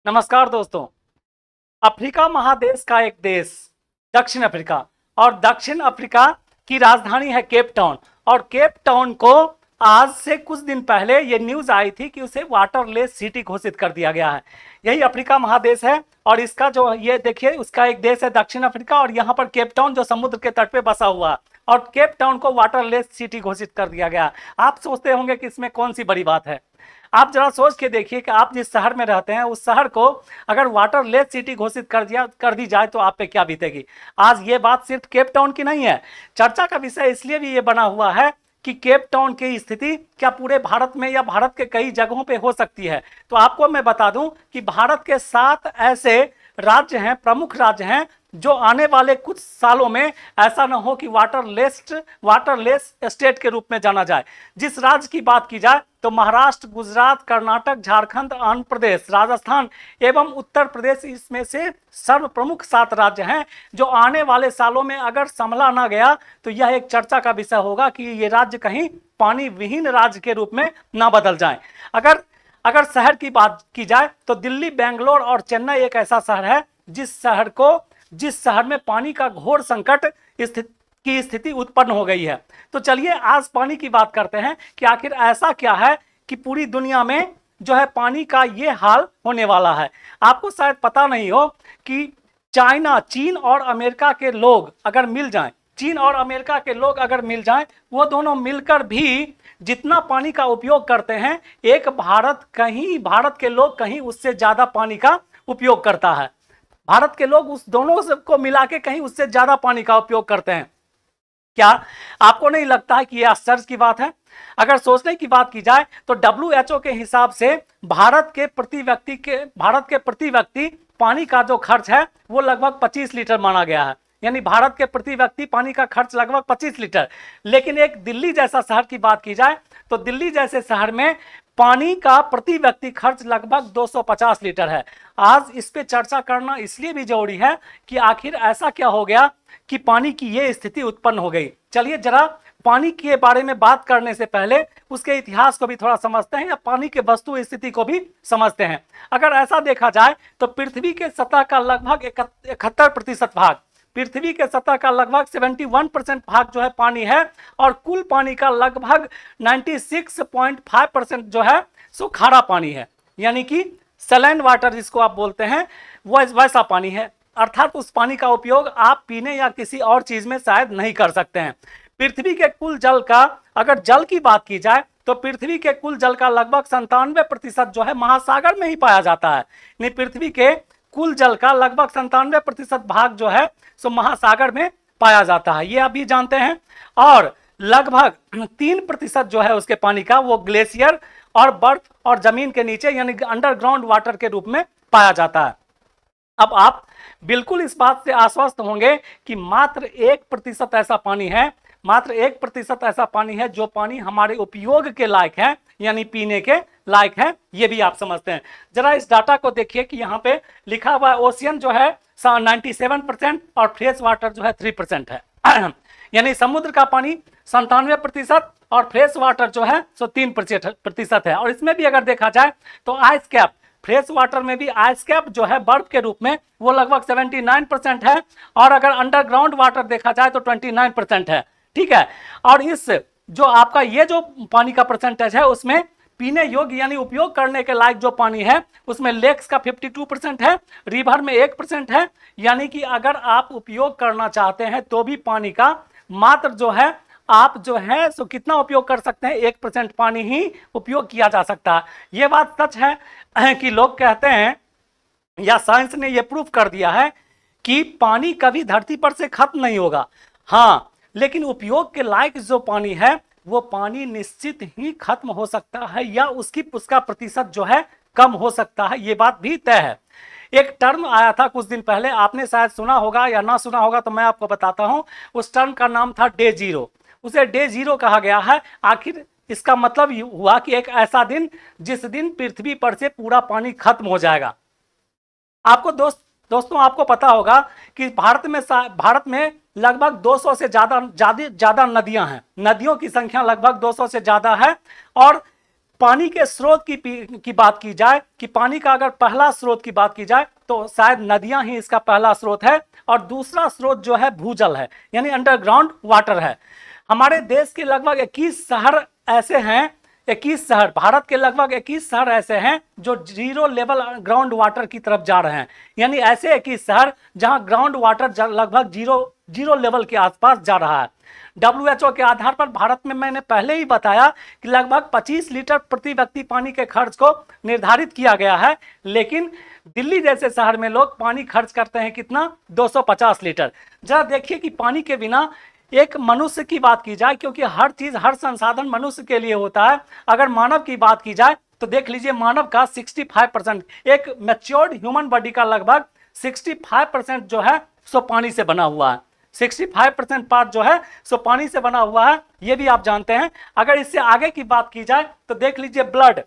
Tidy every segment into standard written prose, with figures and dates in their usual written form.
नमस्कार दोस्तों। अफ्रीका महादेश का एक देश दक्षिण अफ्रीका, और दक्षिण अफ्रीका की राजधानी है केप टाउन। और केप टाउन को आज से कुछ दिन पहले ये न्यूज आई थी कि उसे वाटरलेस सिटी घोषित कर दिया गया है। यही अफ्रीका महादेश है और इसका जो ये देखिए उसका एक देश है दक्षिण अफ्रीका, और यहाँ पर केप टाउन जो समुद्र के तट पे बसा हुआ है, और केप टाउन को वाटरलेस सिटी घोषित कर दिया गया। आप सोचते होंगे कि इसमें कौन सी बड़ी बात है। आप जरा सोच के देखिए कि आप जिस शहर में रहते हैं उस शहर को अगर वाटरलेस सिटी घोषित कर दी जाए तो आप पे क्या बीतेगी। आज ये बात सिर्फ केप टाउन की नहीं है, चर्चा का विषय इसलिए भी ये बना हुआ है कि केप टाउन की स्थिति क्या पूरे भारत में या भारत के कई जगहों पे हो सकती है। तो आपको मैं बता दूं कि भारत के 7 ऐसे राज्य हैं, प्रमुख राज्य हैं, जो आने वाले कुछ सालों में ऐसा ना हो कि वाटरलेस स्टेट के रूप में जाना जाए। जिस राज्य की बात की जाए तो महाराष्ट्र, गुजरात, कर्नाटक, झारखंड, आंध्र प्रदेश, राजस्थान एवं उत्तर प्रदेश इसमें से सर्व प्रमुख 7 राज्य हैं, जो आने वाले सालों में अगर संभला ना गया तो यह एक चर्चा का विषय होगा कि ये राज्य कहीं पानी विहीन राज्य के रूप में ना बदल जाए। अगर शहर की बात की जाए तो दिल्ली, बेंगलोर और चेन्नई एक ऐसा शहर है जिस शहर में पानी का घोर संकट की स्थिति उत्पन्न हो गई है। तो चलिए आज पानी की बात करते हैं कि आखिर ऐसा क्या है कि पूरी दुनिया में जो है पानी का ये हाल होने वाला है। आपको शायद पता नहीं हो कि चीन और अमेरिका के लोग अगर मिल जाएं, वो दोनों मिलकर भी जितना पानी का उपयोग करते हैं, भारत के लोग कहीं उससे ज्यादा पानी का उपयोग करता है। भारत के लोग उस दोनों को मिला के कहीं उससे ज्यादा पानी का उपयोग करते हैं। क्या आपको नहीं लगता है कि यह आश्चर्य की बात है? अगर सोचने की बात की जाए तो WHO के हिसाब से भारत के प्रति व्यक्ति पानी का जो खर्च है वो लगभग 25 लीटर माना गया है। यानी भारत के प्रति व्यक्ति पानी का खर्च लगभग 25 लीटर। लेकिन एक दिल्ली जैसा शहर की बात की जाए तो दिल्ली जैसे शहर में पानी का प्रति व्यक्ति खर्च लगभग 250 लीटर है। आज इस पे चर्चा करना इसलिए भी जरूरी है कि आखिर ऐसा क्या हो गया कि पानी की ये स्थिति उत्पन्न हो गई। चलिए जरा पानी के बारे में बात करने से पहले उसके इतिहास को भी थोड़ा समझते हैं या पानी के वस्तु स्थिति को भी समझते हैं। अगर ऐसा देखा जाए तो पृथ्वी के सतह का लगभग 71% भाग, पृथ्वी के सतह का लगभग 71% भाग जो है पानी है, और कुल पानी का लगभग 96.5% जो है सो खारा पानी है। यानी कि सैलाइन वाटर जिसको आप बोलते हैं वो वैसा पानी है, अर्थात उस पानी का उपयोग आप पीने या किसी और चीज में शायद नहीं कर सकते हैं। पृथ्वी के कुल जल का अगर जल की बात की जाए तो पृथ्वी के कुल जल का लगभग 97% जो है महासागर में ही पाया जाता है। यानी पृथ्वी के कुल जल का लगभग 97% भाग जो है सो महासागर में पाया जाता है, ये आप भी जानते हैं। और लगभग 3% जो है उसके पानी का वो ग्लेशियर और बर्फ और जमीन के नीचे यानी अंडरग्राउंड वाटर के रूप में पाया जाता है। अब आप बिल्कुल इस बात से आश्वस्त होंगे कि मात्र 1% ऐसा पानी है जो पानी हमारे उपयोग के लायक है, यानी पीने के लायक है। ये भी आप समझते हैं। जरा इस डाटा को देखिए कि यहाँ पे लिखा हुआ है ओशियन जो है 97% और फ्रेश वाटर जो है 3% है। यानी समुद्र का पानी 97% और फ्रेश वाटर जो है सो 3% है। और इसमें भी अगर देखा जाए तो आइस कैप, फ्रेश वाटर में भी आइस कैप जो है बर्फ के रूप में वो लगभग 79% है, और अगर अंडरग्राउंड वाटर देखा जाए तो 29% है। ठीक है। और इस जो आपका ये जो पानी का परसेंटेज है उसमें पीने योग्य यानी उपयोग करने के लायक जो पानी है उसमें लेक्स का 52% है, रिवर में 1% है। यानी कि अगर आप उपयोग करना चाहते हैं तो भी पानी का मात्र जो है आप जो है सो कितना उपयोग कर सकते हैं, 1% पानी ही उपयोग किया जा सकता है। ये बात सच है कि लोग कहते हैं या साइंस ने यह प्रूफ कर दिया है कि पानी कभी धरती पर से खत्म नहीं होगा। हाँ, लेकिन उपयोग के लायक जो पानी है वो पानी निश्चित ही खत्म हो सकता है या उसका प्रतिशत जो है कम हो सकता है, ये बात भी तय है। एक टर्म आया था कुछ दिन पहले, आपने शायद सुना होगा या ना सुना होगा तो मैं आपको बताता हूं। उस टर्म का नाम था डे जीरो। उसे डे जीरो कहा गया है। आखिर इसका मतलब हुआ कि एक ऐसा दिन जिस दिन पृथ्वी पर से पूरा पानी खत्म हो जाएगा। आपको दोस्तों आपको पता होगा कि भारत में लगभग 200 से ज्यादा नदियां हैं। नदियों की संख्या लगभग 200 से ज्यादा है, और पानी के स्रोत की बात की जाए कि पानी का अगर पहला स्रोत की बात की जाए तो शायद नदियां ही इसका पहला स्रोत है, और दूसरा स्रोत जो है भूजल है, यानी अंडरग्राउंड वाटर है। हमारे देश के लगभग 21 शहर ऐसे हैं, 21 शहर, भारत के लगभग 21 शहर ऐसे हैं जो जीरो लेवल ग्राउंड वाटर की तरफ जा रहे हैं, यानी ऐसे 21 शहर जहां ग्राउंड वाटर लगभग जीरो लेवल के आसपास जा रहा है। WHO के आधार पर भारत में मैंने पहले ही बताया कि लगभग 25 लीटर प्रति व्यक्ति पानी के खर्च को निर्धारित किया गया है, लेकिन दिल्ली जैसे शहर में लोग पानी खर्च करते हैं कितना, 250 लीटर। जरा देखिए कि पानी के बिना एक मनुष्य की बात की जाए, क्योंकि हर चीज हर संसाधन मनुष्य के लिए होता है, अगर मानव की बात की जाए तो देख लीजिए मानव का 65%, एक मैच्योर्ड ह्यूमन बॉडी का लगभग 65% जो है सो पानी से बना हुआ है। 65% पार्ट जो है सो पानी से बना हुआ है, ये भी आप जानते हैं। अगर इससे आगे की बात की जाए तो देख लीजिए ब्लड,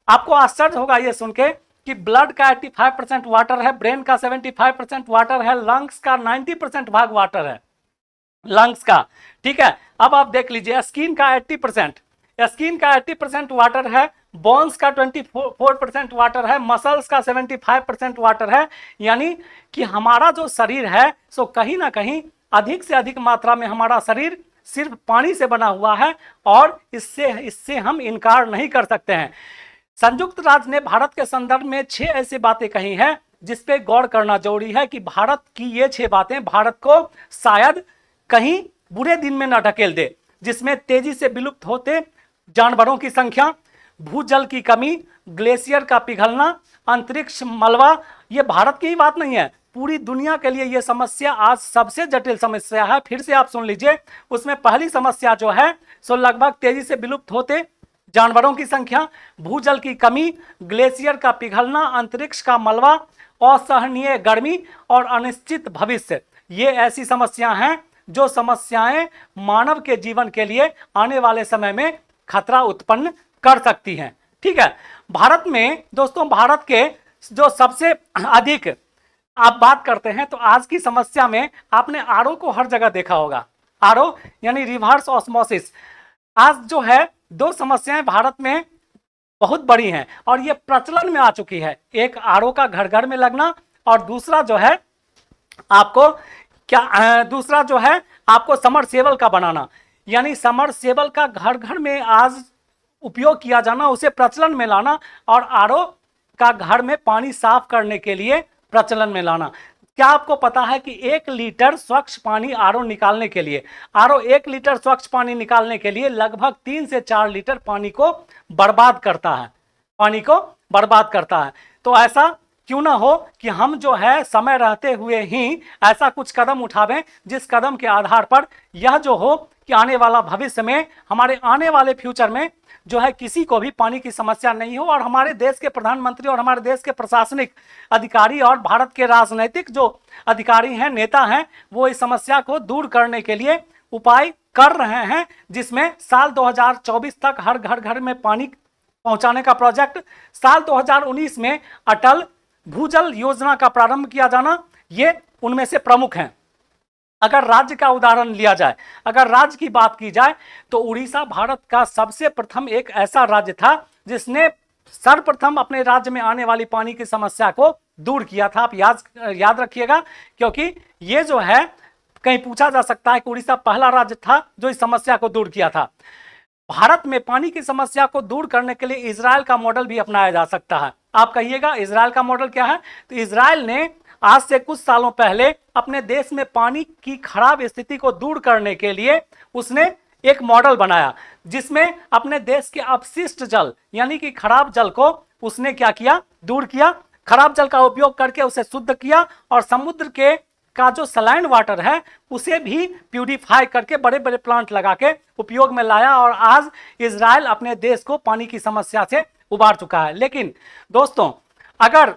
आपको आश्चर्य होगा ये सुन के कि ब्लड का 85% वाटर है, ब्रेन का 75% वाटर है, लंग्स का 90% भाग वाटर है, लंग्स का, ठीक है। अब आप देख लीजिए स्किन का 80%, स्किन का 80% वाटर है, बोन्स का 24% वाटर है, मसल्स का 75% वाटर है, यानी कि हमारा जो शरीर है सो कहीं ना कहीं अधिक से अधिक मात्रा में हमारा शरीर सिर्फ पानी से बना हुआ है, और इससे हम इनकार नहीं कर सकते हैं। संयुक्त राज्य ने भारत के संदर्भ में 6 ऐसी बातें कही हैं जिस पे गौर करना जरूरी है कि भारत की ये 6 बातें भारत को शायद कहीं बुरे दिन में न ढकेल दे, जिसमें तेजी से विलुप्त होते जानवरों की संख्या, भूजल की कमी, ग्लेशियर का पिघलना, अंतरिक्ष मलबा। ये भारत की ही बात नहीं है, पूरी दुनिया के लिए यह समस्या आज सबसे जटिल समस्या है। फिर से आप सुन लीजिए, उसमें पहली समस्या जो है सो लगभग तेजी से विलुप्त होते जानवरों की संख्या, भूजल की कमी, ग्लेशियर का पिघलना, अंतरिक्ष का मलबा, असहनीय गर्मी और अनिश्चित भविष्य। ये ऐसी समस्या हैं जो समस्याएं मानव के जीवन के लिए आने वाले समय में खतरा उत्पन्न कर सकती हैं, ठीक है। भारत में दोस्तों, भारत के जो सबसे अधिक आप बात करते हैं तो आज की समस्या में आपने आरओ को हर जगह देखा होगा, आरओ यानी रिवर्स ऑस्मोसिस। आज जो है 2 समस्याएं भारत में बहुत बड़ी हैं और ये प्रचलन में आ चुकी है, एक आरओ का घर घर में लगना, और दूसरा जो है आपको दूसरा जो है आपको समरसेबल का बनाना, यानी समरसेबल का घर घर में आज उपयोग किया जाना, उसे प्रचलन में लाना, और आरओ का घर में पानी साफ करने के लिए प्रचलन में लाना। क्या आपको पता है कि 1 लीटर स्वच्छ पानी आरओ निकालने के लिए, आरओ 1 लीटर स्वच्छ पानी निकालने के लिए लगभग 3 से 4 लीटर पानी को बर्बाद करता है, पानी को बर्बाद करता है। तो ऐसा क्यों ना हो कि हम जो है समय रहते हुए ही ऐसा कुछ कदम उठावें जिस कदम के आधार पर यह जो हो कि आने वाला भविष्य में, हमारे आने वाले फ्यूचर में जो है किसी को भी पानी की समस्या नहीं हो, और हमारे देश के प्रधानमंत्री और हमारे देश के प्रशासनिक अधिकारी और भारत के राजनीतिक जो अधिकारी हैं, नेता हैं, वो इस समस्या को दूर करने के लिए उपाय कर रहे हैं, जिसमें साल 2024 तक हर घर में पानी पहुंचाने का प्रोजेक्ट, साल 2019 में अटल भूजल योजना का प्रारंभ किया जाना, ये उनमें से प्रमुख हैं। अगर राज्य का उदाहरण लिया जाए, अगर राज्य की बात की जाए तो उड़ीसा भारत का सबसे प्रथम एक ऐसा राज्य था जिसने सर्वप्रथम अपने राज्य में आने वाली पानी की समस्या को दूर किया था। आप याद रखिएगा, क्योंकि ये जो है कहीं पूछा जा सकता है कि उड़ीसा पहला राज्य था जो इस समस्या को दूर किया था। भारत में पानी की समस्या को दूर करने के लिए इजराइल का मॉडल भी अपनाया जा सकता है। आप कहिएगा इजराइल का मॉडल क्या है? तो इजराइल ने आज से कुछ सालों पहले अपने देश में पानी की खराब स्थिति को दूर करने के लिए उसने एक मॉडल बनाया, जिसमें अपने देश के अपशिष्ट जल यानी कि खराब जल को उसने क्या किया? दूर किया। खराब जल का उपयोग करके उसे शुद्ध किया और समुद्र के का जो सलाइन वाटर है उसे भी प्यूरिफाई करके बड़े बड़े प्लांट लगा के उपयोग में लाया, और आज इजराइल अपने देश को पानी की समस्या से उबार चुका है। लेकिन दोस्तों, अगर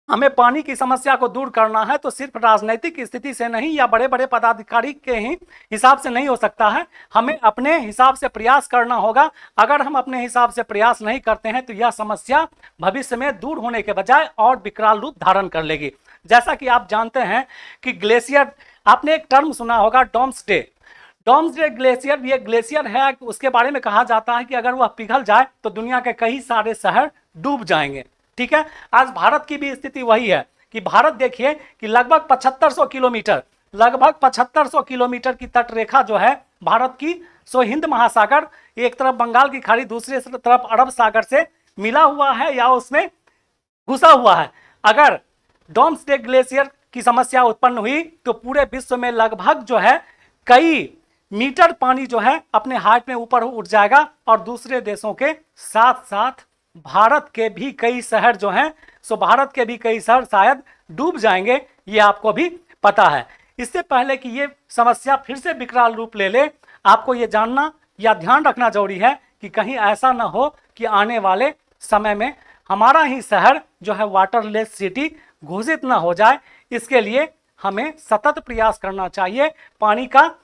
हमें पानी की समस्या को दूर करना है तो सिर्फ राजनीतिक स्थिति से नहीं या बड़े बड़े पदाधिकारी के ही हिसाब से नहीं हो सकता है, हमें अपने हिसाब से प्रयास करना होगा। अगर हम अपने हिसाब से प्रयास नहीं करते हैं तो यह समस्या भविष्य में दूर होने के बजाय और विकराल रूप धारण कर लेगी। जैसा कि आप जानते हैं कि ग्लेशियर, आपने एक टर्म सुना होगा डोम्सडे। डॉम्सडे ग्लेशियर ये ग्लेशियर है, उसके बारे में कहा जाता है कि अगर वह पिघल जाए तो दुनिया के कई सारे शहर डूब जाएंगे। ठीक है, आज भारत की भी स्थिति वही है कि भारत देखिए कि लगभग 7500 किलोमीटर की तटरेखा जो है भारत की, सो हिंद महासागर एक तरफ बंगाल की खाड़ी, दूसरी तरफ अरब सागर से मिला हुआ है या उसमें घुसा हुआ है। अगर डॉम्सडे ग्लेशियर की समस्या उत्पन्न हुई तो पूरे विश्व में लगभग जो है कई मीटर पानी जो है अपने हाइट में ऊपर उठ जाएगा और दूसरे देशों के साथ साथ भारत के भी कई शहर जो हैं, सो भारत के भी कई शहर शायद डूब जाएंगे, ये आपको भी पता है। इससे पहले कि ये समस्या फिर से विकराल रूप ले ले, आपको ये जानना या ध्यान रखना जरूरी है कि कहीं ऐसा ना हो कि आने वाले समय में हमारा ही शहर जो है वाटरलेस सिटी घोषित ना हो जाए। इसके लिए हमें सतत प्रयास करना चाहिए, पानी का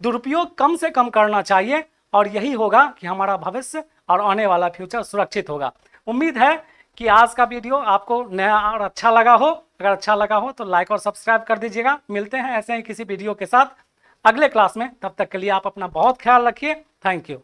दुरुपयोग कम से कम करना चाहिए और यही होगा कि हमारा भविष्य और आने वाला फ्यूचर सुरक्षित होगा। उम्मीद है कि आज का वीडियो आपको नया और अच्छा लगा हो। अगर अच्छा लगा हो तो लाइक और सब्सक्राइब कर दीजिएगा। मिलते हैं ऐसे ही किसी वीडियो के साथ अगले क्लास में, तब तक के लिए आप अपना बहुत ख्याल रखिए। Thank you.